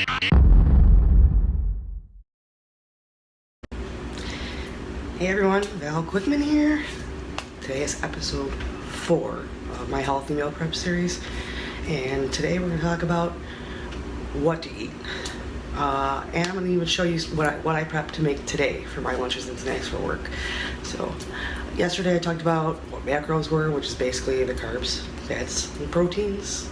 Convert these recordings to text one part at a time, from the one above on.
Hey everyone, Val Quickman here. Today is episode 4 of my Healthy Meal Prep series, and today we're going to talk about what to eat. And I'm going to even show you what I prepped to make today for my lunches and snacks for work. So, yesterday I talked about what macros were, which is basically the carbs, fats, and proteins,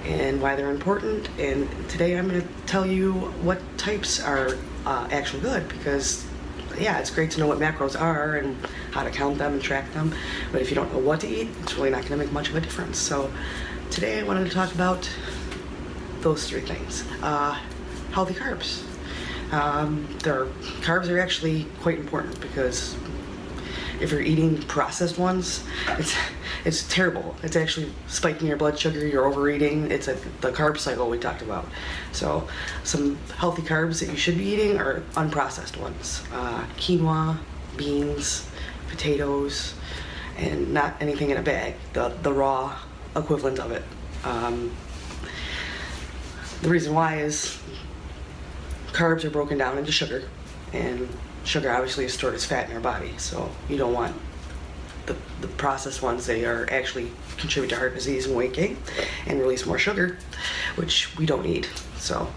and why they're important. And today I'm going to tell you what types are actually good, because yeah, it's great to know what macros are and how to count them and track them, but if you don't know what to eat, it's really not going to make much of a difference. So today I wanted to talk about those 3 things. Healthy carbs. Carbs are actually quite important, because if you're eating processed ones, it's terrible. It's actually spiking your blood sugar, you're overeating. It's the carb cycle we talked about. So some healthy carbs that you should be eating are unprocessed ones. Quinoa, beans, potatoes, and not anything in a bag, the raw equivalent of it. The reason why is carbs are broken down into sugar, and sugar obviously is stored as fat in our body, so you don't want the processed ones. They are actually contribute to heart disease and weight gain and release more sugar, which we don't need. So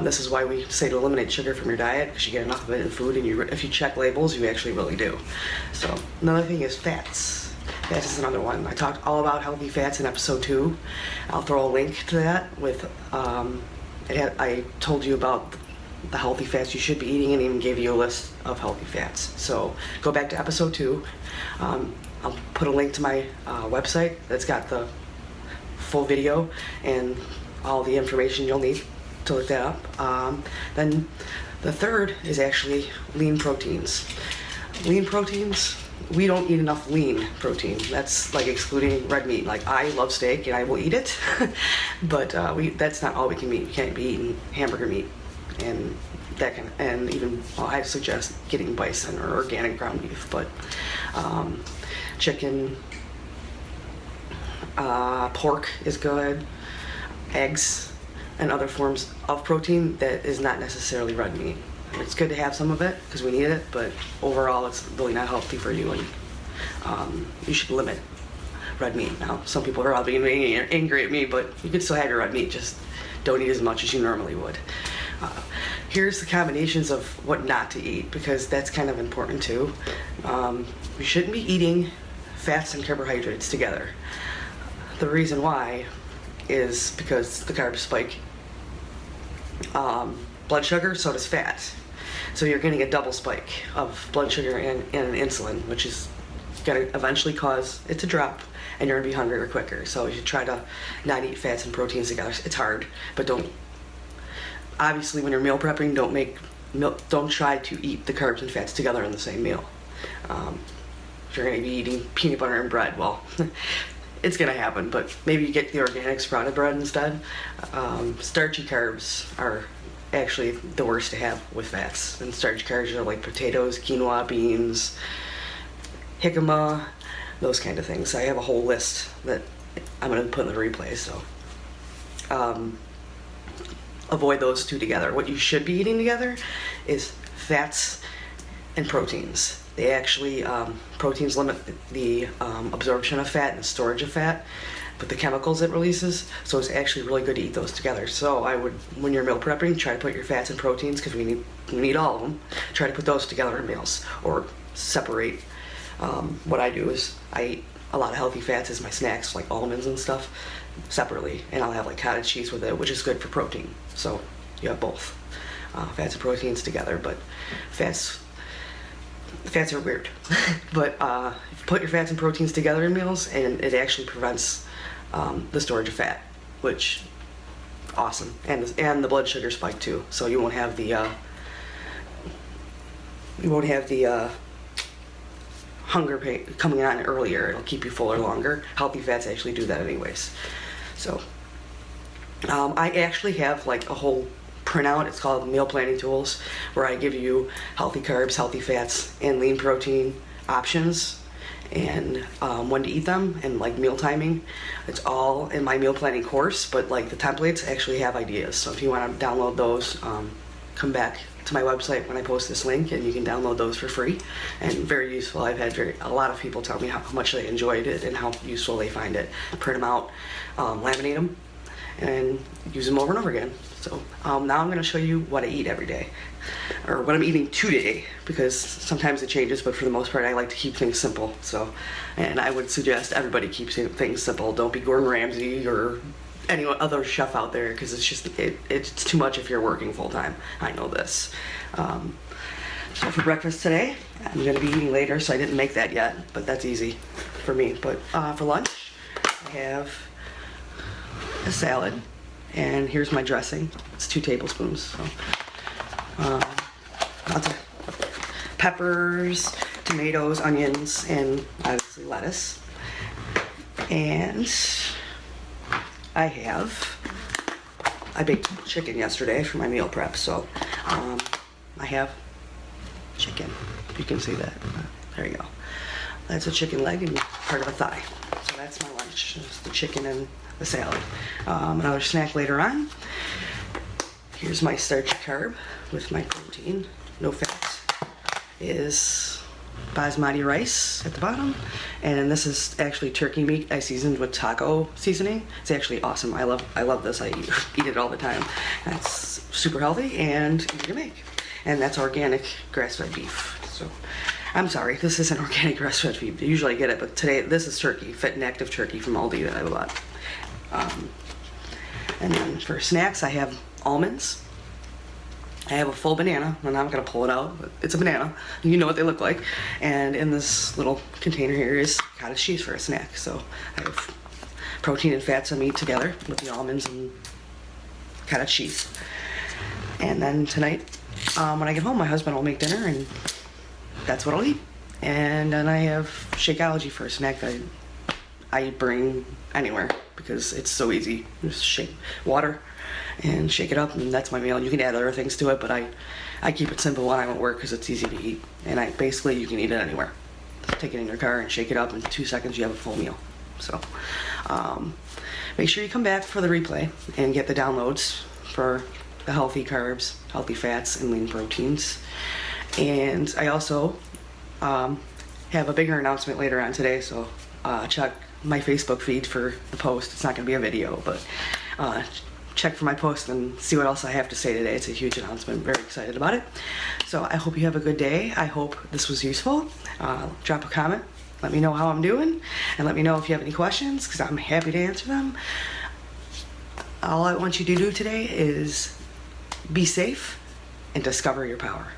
this is why we say to eliminate sugar from your diet, because you get enough of it in food, and if you check labels, you actually really do. So another thing is fats. Fats is another one. I talked all about healthy fats in episode 2. I'll throw a link to that with, I told you about the healthy fats you should be eating, and even gave you a list of healthy fats. So go back to episode 2. I'll put a link to my website that's got the full video and all the information you'll need to look that up. Then the third is actually lean proteins. Lean proteins, we don't eat enough lean protein. That's like excluding red meat. Like, I love steak and I will eat it, but that's not all we can eat. We can't be eating hamburger meat and that kind of, and even, well, I suggest getting bison or organic ground beef, but chicken, pork is good, eggs, and other forms of protein that is not necessarily red meat. It's good to have some of it because we need it, but overall it's really not healthy for you, and you should limit red meat. Now, some people are probably angry at me, but you can still have your red meat, just don't eat as much as you normally would. Here's the combinations of what not to eat, because that's kind of important too. You shouldn't be eating fats and carbohydrates together. The reason why is because the carbs spike blood sugar, so does fat. So you're getting a double spike of blood sugar and insulin, which is going to eventually cause it to drop, and you're going to be hungrier quicker. So you should try to not eat fats and proteins together. It's hard, but obviously when you're meal prepping, don't try to eat the carbs and fats together in the same meal. If you're going to be eating peanut butter and bread, well, it's going to happen, but maybe you get the organic sprouted bread instead. Starchy carbs are actually the worst to have with fats, and starchy carbs are like potatoes, quinoa, beans, jicama, those kind of things. I have a whole list that I'm going to put in the replay, so avoid those 2 together. What you should be eating together is fats and proteins. They actually, proteins limit the absorption of fat and the storage of fat, but the chemicals it releases, so it's actually really good to eat those together. So I would, when you're meal prepping, try to put your fats and proteins, because we need all of them, try to put those together in meals, or separate. What I do is I eat a lot of healthy fats as my snacks, like almonds and stuff, separately, and I'll have like cottage cheese with it, which is good for protein. So you have both fats and proteins together, but fats are weird. But put your fats and proteins together in meals, and it actually prevents the storage of fat, which awesome, and the blood sugar spike too. So you won't have the hunger pain coming on earlier. It'll keep you fuller longer. Healthy fats actually do that anyways. So I actually have like a whole printout. It's called Meal Planning Tools, where I give you healthy carbs, healthy fats, and lean protein options, and when to eat them, and like meal timing. It's all in my meal planning course, but like the templates actually have ideas. So if you want to download those, come back to my website when I post this link, and you can download those for free, and very useful. I've had a lot of people tell me how much they enjoyed it and how useful they find it. Print them out, laminate them, and use them over and over again. So now I'm going to show you what I eat every day, or what I'm eating today, because sometimes it changes, but for the most part I like to keep things simple. So, and I would suggest everybody keeps things simple. Don't be Gordon Ramsay or any other chef out there, because it's just it's too much if you're working full time. I know this. So for breakfast today, I'm going to be eating later, so I didn't make that yet, but that's easy for me. But for lunch, I have a salad, and here's my dressing. It's 2 tablespoons. So lots of peppers, tomatoes, onions, and obviously lettuce. And I baked chicken yesterday for my meal prep, so I have chicken. You can see that. There you go. That's a chicken leg and part of a thigh. So that's my lunch, just the chicken and the salad. Another snack later on. Here's my starchy carb with my protein, no fats, is basmati rice at the bottom, and this is actually turkey meat I seasoned with taco seasoning. It's actually awesome. I love this. I eat it all the time. That's super healthy and easy to make, and that's organic grass-fed beef. So I'm sorry, this isn't organic grass-fed beef. Usually I get it, but today this is turkey, fit and active turkey from Aldi that I bought. And then for snacks, I have almonds. I have a full banana, and I'm not gonna pull it out, but it's a banana. You know what they look like. And in this little container here is cottage cheese for a snack. So I have protein and fats I'm eat together with the almonds and cottage cheese. And then tonight, when I get home, my husband will make dinner, and that's what I'll eat. And then I have Shakeology for a snack that I bring anywhere because it's so easy. Just shake water and shake it up, and that's my meal. You can add other things to it, but I keep it simple when I'm at work because it's easy to eat. And basically you can eat it anywhere. Just take it in your car and shake it up. In 2 seconds you have a full meal. So make sure you come back for the replay and get the downloads for the healthy carbs, healthy fats, and lean proteins. And I also have a bigger announcement later on today, so check my Facebook feed for the post. It's not going to be a video, but check for my post and see what else I have to say today. It's a huge announcement. I'm very excited about it. So I hope you have a good day. I hope this was useful. Drop a comment. Let me know how I'm doing, and let me know if you have any questions, because I'm happy to answer them. All I want you to do today is be safe and discover your power.